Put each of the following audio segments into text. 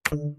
Hello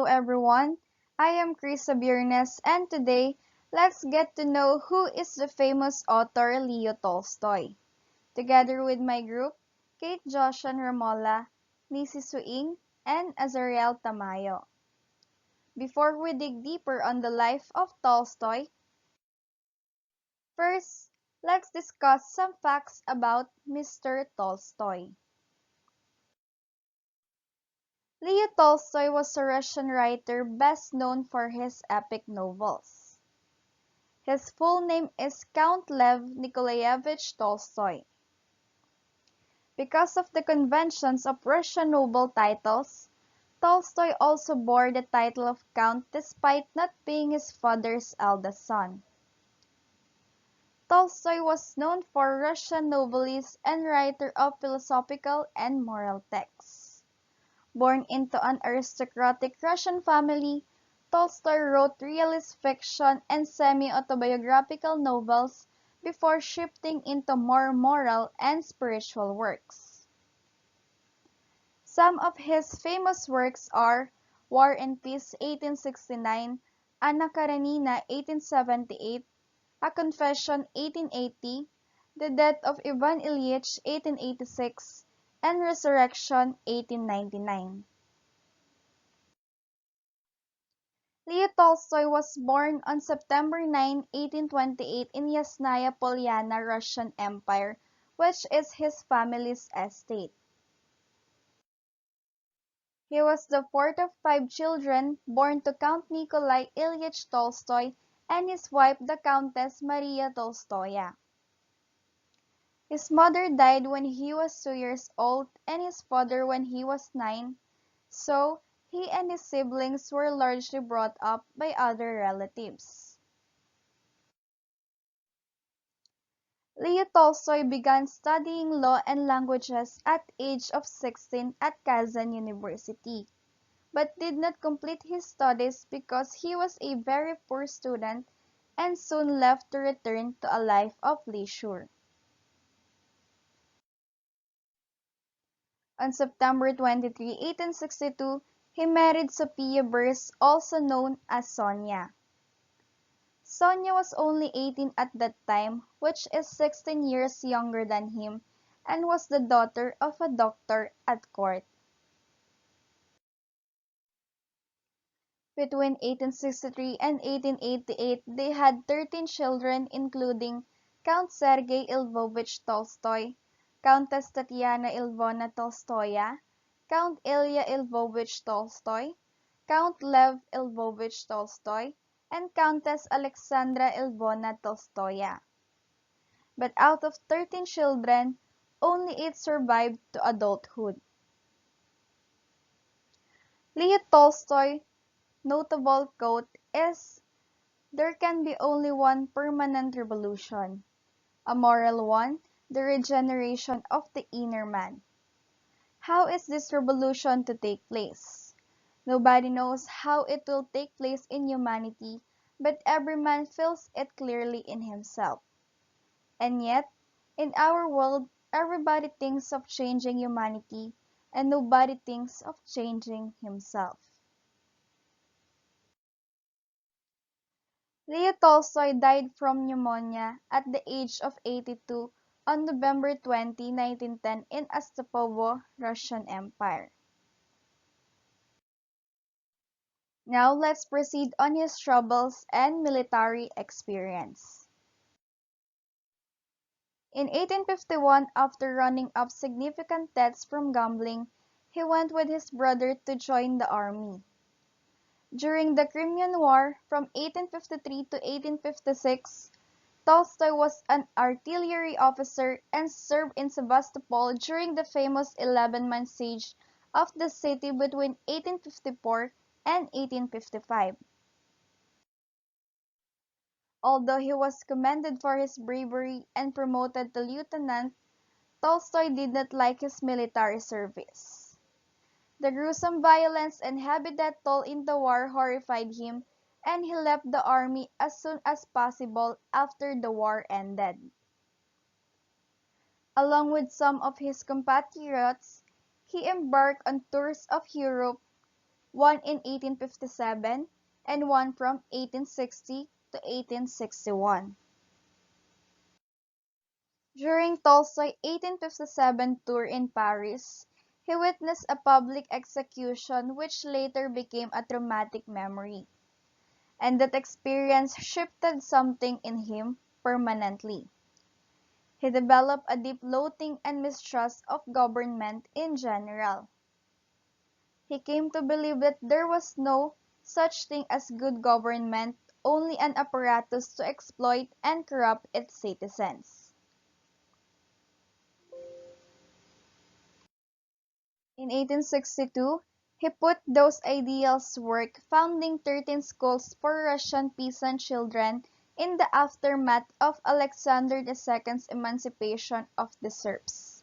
everyone, I am Chrisa Viernes and today let's get to know who is the famous author Leo Tolstoy. Together with my group, Kate Josianne Remola, Nissi Suing, and Azariel Tamayo. Before we dig deeper on the life of Tolstoy, first let's discuss some facts about Mr. Tolstoy. Leo Tolstoy was a Russian writer best known for his epic novels. His full name is Count Lev Nikolaevich Tolstoy. Because of the conventions of Russian noble titles, Tolstoy also bore the title of Count despite not being his father's eldest son. Tolstoy was known for Russian novelist and writer of philosophical and moral texts. Born into an aristocratic Russian family, Tolstoy wrote realist fiction and semi-autobiographical novels before shifting into more moral and spiritual works. Some of his famous works are War and Peace 1869, Anna Karenina 1878, A Confession 1880, The Death of Ivan Ilyich 1886, and Resurrection 1899. Leo Tolstoy was born on September 9, 1828 in Yasnaya Polyana, Russian Empire, which is his family's estate. He was the fourth of five children born to Count Nikolai Ilyich Tolstoy and his wife the Countess Maria Tolstoya. His mother died when he was 2 years old and his father when he was 9, so he and his siblings were largely brought up by other relatives. Leo Tolstoy began studying law and languages at the age of 16 at Kazan University, but did not complete his studies because he was a very poor student and soon left to return to a life of leisure. On September 23, 1862, he married Sophia Burrs, also known as Sonia. Sonia was only 18 at that time, which is 16 years younger than him, and was the daughter of a doctor at court. Between 1863 and 1888 they had 13 children including Count Sergei Lvovich Tolstoy, Countess Tatiana Lvovna Tolstoya, Count Ilya Lvovich Tolstoy, Count Lev Lvovich Tolstoy, and Countess Alexandra Lvovna Tolstoya. But out of 13 children, only 8 survived to adulthood. Leo Tolstoy's notable quote is, "There can be only one permanent revolution, a moral one, the regeneration of the inner man." How is this revolution to take place? Nobody knows how it will take place in humanity, but every man feels it clearly in himself. And yet, in our world, everybody thinks of changing humanity, and nobody thinks of changing himself. Leo Tolstoy died from pneumonia at the age of 82 on November 20, 1910 in Ostapovo, Russian Empire. Now let's proceed on his troubles and military experience. In 1851, after running up significant debts from gambling, he went with his brother to join the army. During the Crimean War from 1853 to 1856, Tolstoy was an artillery officer and served in Sevastopol during the famous 11-month siege of the city between 1854 and 1855. Although he was commended for his bravery and promoted to lieutenant, Tolstoy did not like his military service. The gruesome violence and heavy death toll in the war horrified him, and he left the army as soon as possible after the war ended. Along with some of his compatriots, he embarked on tours of Europe, one in 1857 and one from 1860 to 1861. During Tolstoy's 1857 tour in Paris, he witnessed a public execution which later became a traumatic memory, and that experience shifted something in him permanently. He developed a deep loathing and mistrust of government in general. He came to believe that there was no such thing as good government, only an apparatus to exploit and corrupt its citizens. In 1862, he put those ideals to work, founding 13 schools for Russian peasant children in the aftermath of Alexander II's emancipation of the serfs.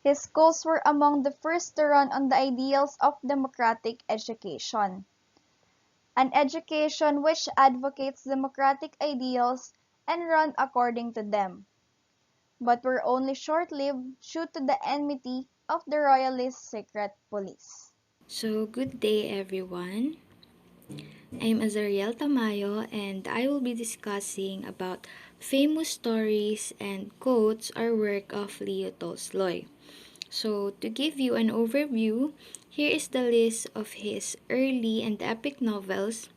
His schools were among the first to run on the ideals of democratic education, an education which advocates democratic ideals and run according to them, but were only short-lived due to the enmity of the royalist secret police. So, good day everyone. I'm Azariel Tamayo and I will be discussing about famous stories and quotes or work of Leo Tolstoy. So, to give you an overview, here is the list of his early and epic novels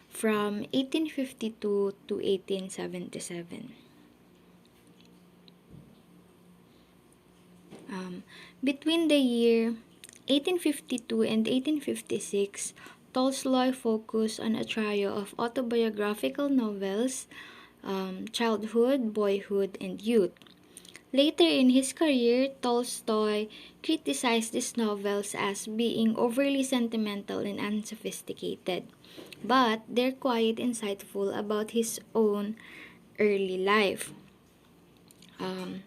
from 1852 to 1877. Between the year 1852 and 1856, Tolstoy focused on a trio of autobiographical novels, childhood, boyhood, and youth. Later in his career, Tolstoy criticized these novels as being overly sentimental and unsophisticated, but they're quite insightful about his own early life. Um,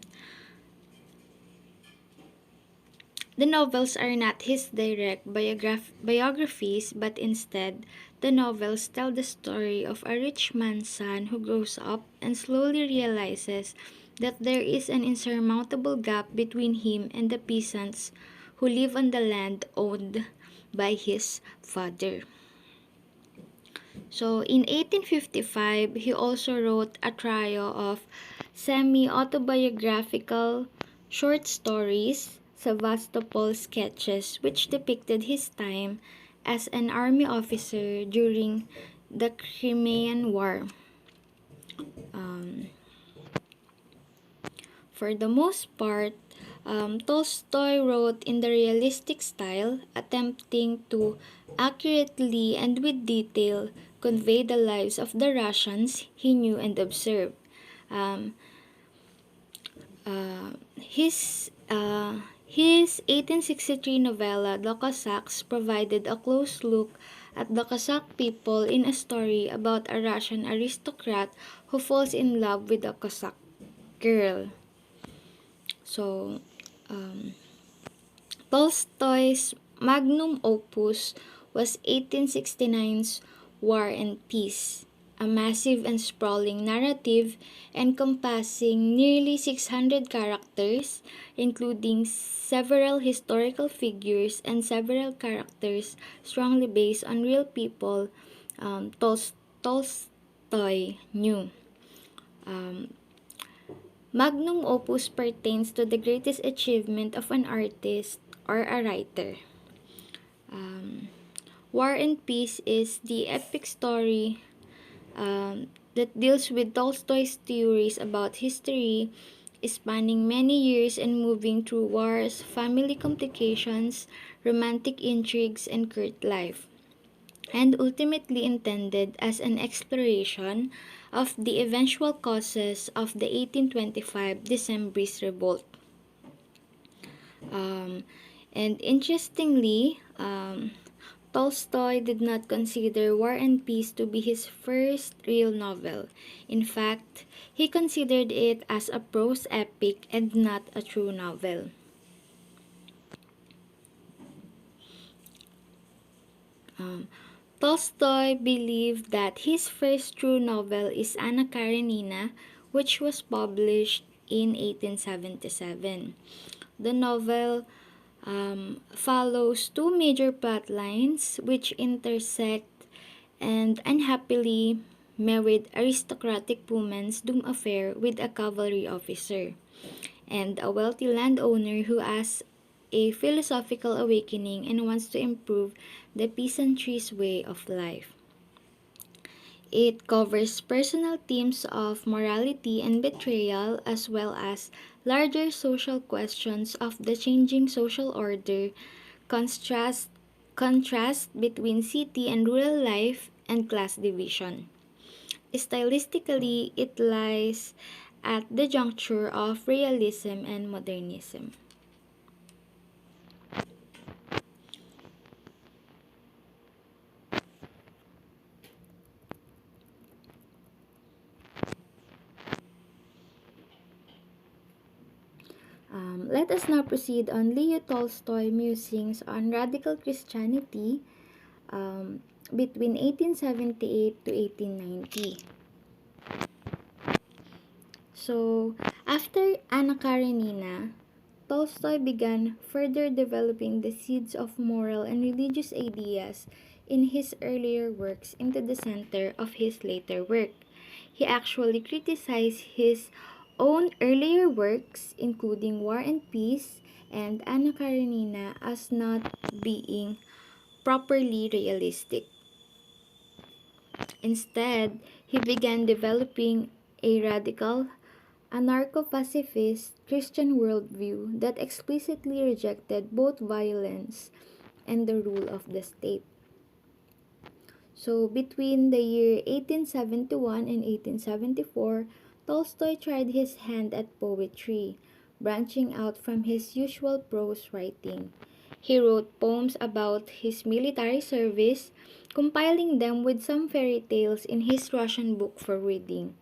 The novels are not his direct biographies, but instead, the novels tell the story of a rich man's son who grows up and slowly realizes that there is an insurmountable gap between him and the peasants who live on the land owned by his father. So in 1855, he also wrote a trio of semi-autobiographical short stories, Sevastopol sketches, which depicted his time as an army officer during the Crimean War. Um, For the most part, Tolstoy wrote in the realistic style, attempting to accurately and with detail convey the lives of the Russians he knew and observed. Um, his 1863 novella, The Cossacks, provided a close look at the Cossack people in a story about a Russian aristocrat who falls in love with a Cossack girl. So, um, Tolstoy's magnum opus was 1869's War and Peace, a massive and sprawling narrative encompassing nearly 600 characters, including several historical figures and several characters strongly based on real people Tolstoy knew. Um, Magnum opus pertains to the greatest achievement of an artist or a writer. Um, War and Peace is the epic story that deals with Tolstoy's theories about history, spanning many years and moving through wars, family complications, romantic intrigues, and court life, and ultimately intended as an exploration of the eventual causes of the 1825 Decembrist revolt. Um, and interestingly, Tolstoy did not consider War and Peace to be his first real novel. In fact, he considered it as a prose epic and not a true novel. Um, Tolstoy believed that his first true novel is Anna Karenina, which was published in 1877. The novel follows two major plot lines which intersect and unhappily married aristocratic woman's doomed affair with a cavalry officer and a wealthy landowner who has a philosophical awakening and wants to improve the peasantry's way of life. It covers personal themes of morality and betrayal as well as larger social questions of the changing social order, contrast, contrast between city and rural life, and class division. Stylistically, it lies at the juncture of realism and modernism. Let us now proceed on Leo Tolstoy musings on radical Christianity between 1878 to 1890. So, after Anna Karenina, Tolstoy began further developing the seeds of moral and religious ideas in his earlier works into the center of his later work. He actually criticized his own earlier works, including War and Peace and Anna Karenina, as not being properly realistic. Instead, he began developing a radical, anarcho-pacifist Christian worldview that explicitly rejected both violence and the rule of the state. So, between the year 1871 and 1874, Tolstoy tried his hand at poetry, branching out from his usual prose writing. He wrote poems about his military service, compiling them with some fairy tales in his Russian book for reading.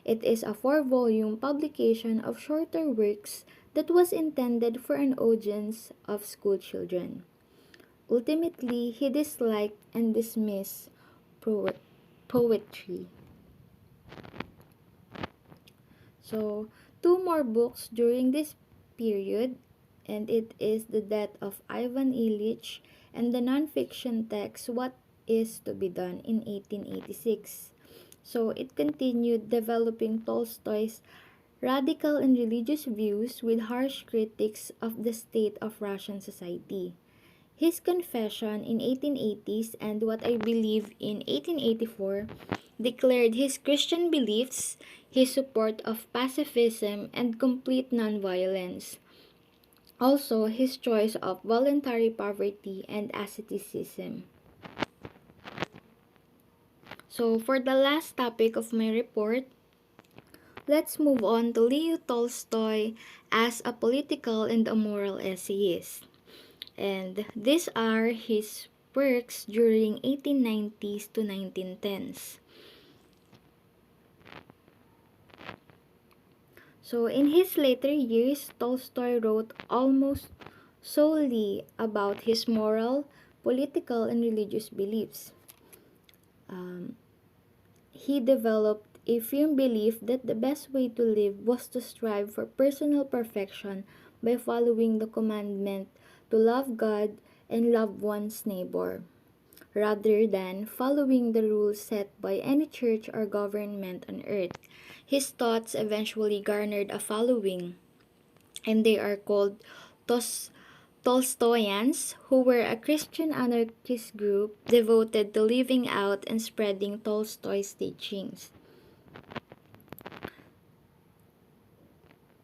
It is a four-volume publication of shorter works that was intended for an audience of school children. Ultimately, he disliked and dismissed poetry. So, two more books during this period, and it is The Death of Ivan Ilyich and the non-fiction text What Is to Be Done in 1886. So, it continued developing Tolstoy's radical and religious views with harsh critiques of the state of Russian society. His confession in 1880s and What I Believe in 1884 declared his Christian beliefs, his support of pacifism and complete nonviolence. Also, his choice of voluntary poverty and asceticism. So, for the last topic of my report, let's move on to Leo Tolstoy as a political and a moral essayist. And these are his works during 1890s to 1910s. So in his later years, Tolstoy wrote almost solely about his moral, political, and religious beliefs. He developed a firm belief that the best way to live was to strive for personal perfection by following the commandment to love God and love one's neighbor, rather than following the rules set by any church or government on earth. His thoughts eventually garnered a following, and they are called Tolstoyans, who were a Christian anarchist group devoted to living out and spreading Tolstoy's teachings.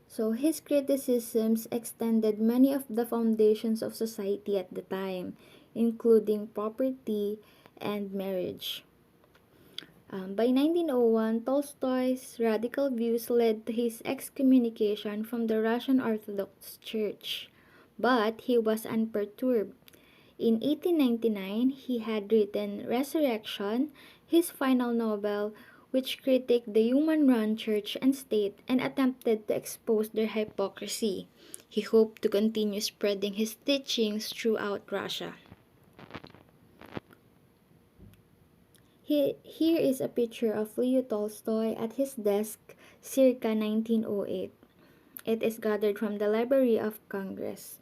So his criticisms extended many of the foundations of society at the time, including property and marriage. By 1901, Tolstoy's radical views led to his excommunication from the Russian Orthodox Church, but he was unperturbed. In 1899, he had written Resurrection, his final novel, which critiqued the human-run church and state and attempted to expose their hypocrisy. He hoped to continue spreading his teachings throughout Russia. Here is a picture of Leo Tolstoy at his desk circa 1908. It is gathered from the Library of Congress.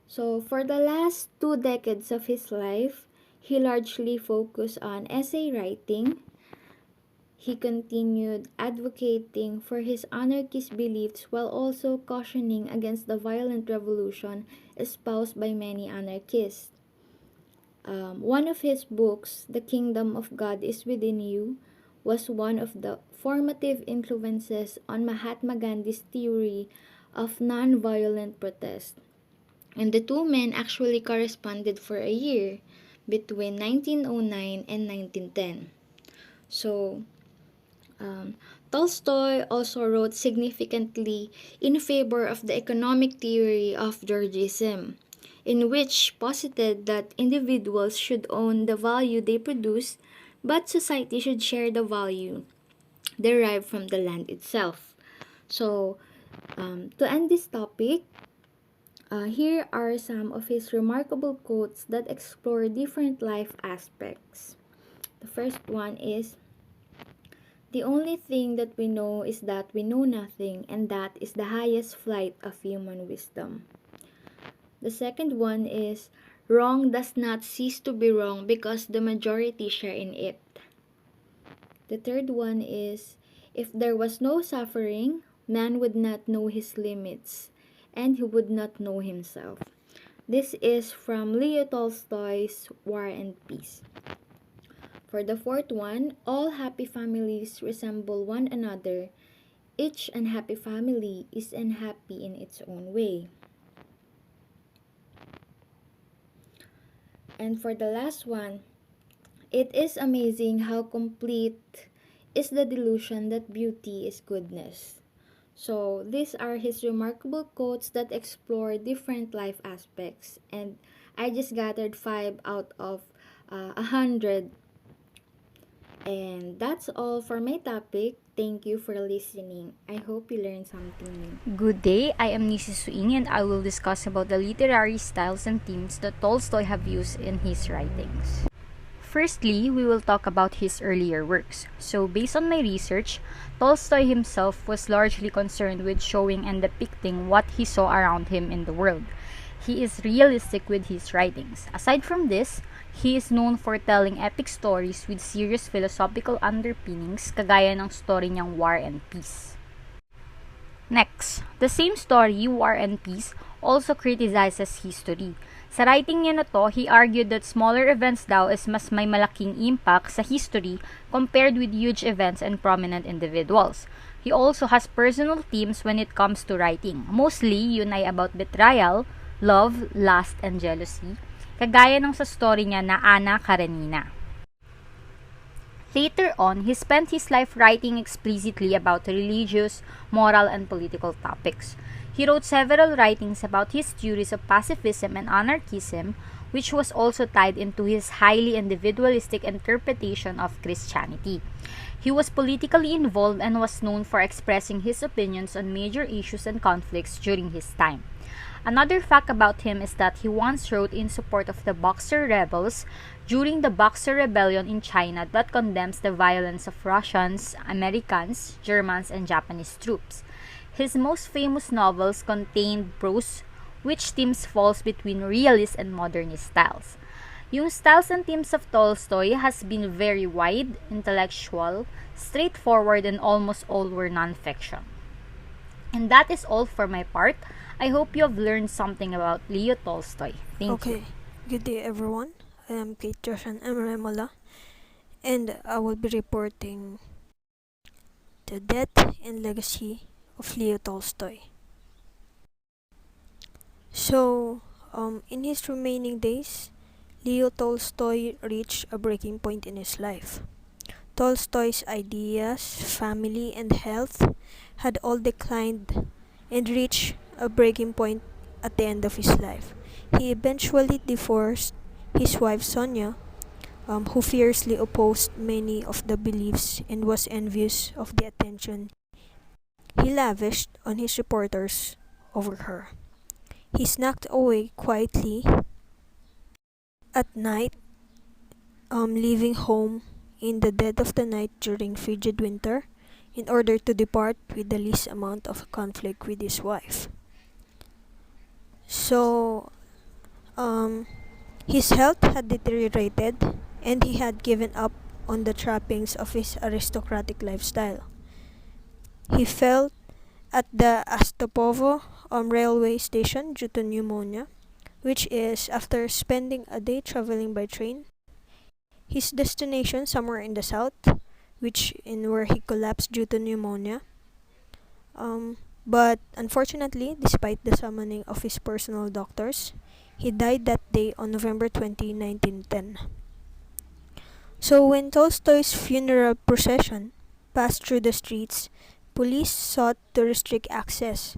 So, for the last 2 decades of his life, he largely focused on essay writing. He continued advocating for his anarchist beliefs while also cautioning against the violent revolution espoused by many anarchists. One of his books, The Kingdom of God is Within You, was one of the formative influences on Mahatma Gandhi's theory of non-violent protest. And the two men actually corresponded for a year between 1909 and 1910. So, um, Tolstoy also wrote significantly in favor of the economic theory of Georgism, in which posited that individuals should own the value they produce, but society should share the value derived from the land itself. So, to end this topic, here are some of his remarkable quotes that explore different life aspects. The first one is, "The only thing that we know is that we know nothing, and that is the highest flight of human wisdom." The second one is, "Wrong does not cease to be wrong because the majority share in it." The third one is, "If there was no suffering, man would not know his limits, and he would not know himself." This is from Leo Tolstoy's War and Peace. For the fourth one, "All happy families resemble one another. Each unhappy family is unhappy in its own way." And for the last one, "It is amazing how complete is the delusion that beauty is goodness." So, these are his remarkable quotes that explore different life aspects, and I just gathered 5 out of 100. And that's all for my topic. Thank you for listening. I hope you learned something new. Good day, I am Nissi Suing and I will discuss about the literary styles and themes that Tolstoy have used in his writings. Firstly, we will talk about his earlier works. So, based on my research, Tolstoy himself was largely concerned with showing and depicting what he saw around him in the world. He is realistic with his writings. Aside from this, he is known for telling epic stories with serious philosophical underpinnings, kagaya ng story niyang War and Peace. Next, the same story, War and Peace, also criticizes history. Sa writing niya na to, he argued that smaller events daw is mas may malaking impact sa history compared with huge events and prominent individuals. He also has personal themes when it comes to writing. Mostly, yun ay about betrayal, love, lust, and jealousy, kagaya ng sa story niya na Anna Karenina. Later on, he spent his life writing explicitly about religious, moral, and political topics. He wrote several writings about his theories of pacifism and anarchism, which was also tied into his highly individualistic interpretation of Christianity. He was politically involved and was known for expressing his opinions on major issues and conflicts during his time. Another fact about him is that he once wrote in support of the Boxer rebels during the Boxer Rebellion in China that condemns the violence of Russians, Americans, Germans, and Japanese troops. His most famous novels contained prose, which themes falls between realist and modernist styles. Yung styles and themes of Tolstoy has been very wide, intellectual, straightforward, and almost all were non-fiction. And that is all for my part. I hope you have learned something about Leo Tolstoy. Thank you. Okay, good day everyone. I am Kate Josianne Remola, and I will be reporting the death and legacy of Leo Tolstoy. So, in his remaining days, Leo Tolstoy reached a breaking point in his life. Tolstoy's ideas, family, and health had all declined and reached a breaking point at the end of his life. He eventually divorced his wife Sonia, who fiercely opposed many of the beliefs and was envious of the attention he lavished on his reporters over her. He snuck away quietly at night leaving home in the dead of the night during frigid winter in order to depart with the least amount of conflict with his wife. So, um, his health had deteriorated and he had given up on the trappings of his aristocratic lifestyle. He fell at the Astopovo railway station due to pneumonia, which is, after spending a day traveling by train, his destination somewhere in the south, which in where he collapsed due to pneumonia. But unfortunately, despite the summoning of his personal doctors, he died that day on November 20, 1910. So when Tolstoy's funeral procession passed through the streets, police sought to restrict access,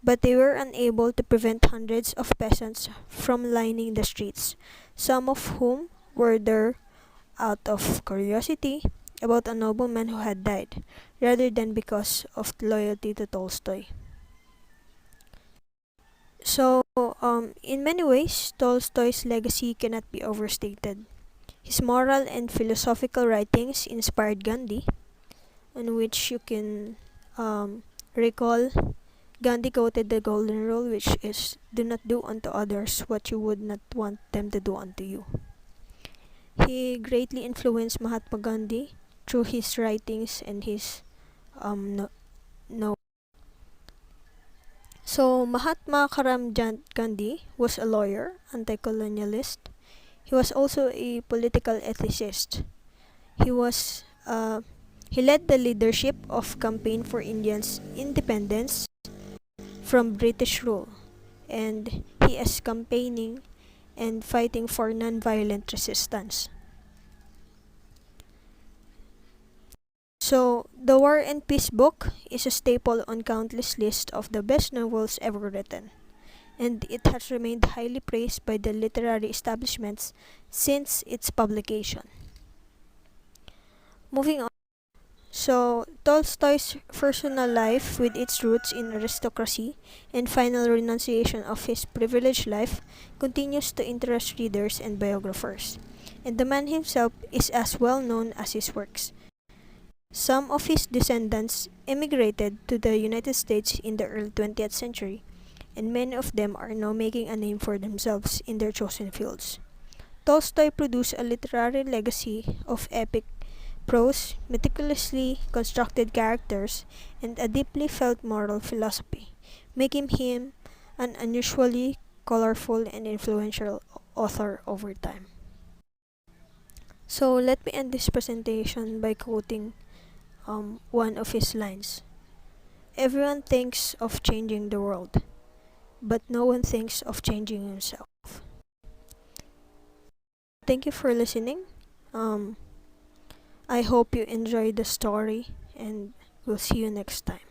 but they were unable to prevent hundreds of peasants from lining the streets, some of whom were there out of curiosity about a nobleman who had died, rather than because of loyalty to Tolstoy. So, in many ways, Tolstoy's legacy cannot be overstated. His moral and philosophical writings inspired Gandhi, in which you can recall Gandhi quoted the golden rule, which is, do not do unto others what you would not want them to do unto you. He greatly influenced Mahatma Gandhi through his writings and his no, no. So Mahatma Gandhi was a lawyer, anti-colonialist. He was also a political ethicist. He was he led the leadership of campaign for Indians' independence from British rule, and he is campaigning and fighting for non-violent resistance. So, the War and Peace book is a staple on countless lists of the best novels ever written, and it has remained highly praised by the literary establishments since its publication. Moving on. So, Tolstoy's personal life, with its roots in aristocracy and final renunciation of his privileged life, continues to interest readers and biographers, and the man himself is as well known as his works. Some of his descendants immigrated to the United States in the early 20th century, and many of them are now making a name for themselves in their chosen fields. Tolstoy produced a literary legacy of epic prose, meticulously constructed characters, and a deeply felt moral philosophy, making him an unusually colorful and influential author over time. So let me end this presentation by quoting one of his lines. Everyone thinks of changing the world, but no one thinks of changing himself. Thank you for listening. I hope you enjoyed the story, and we'll see you next time.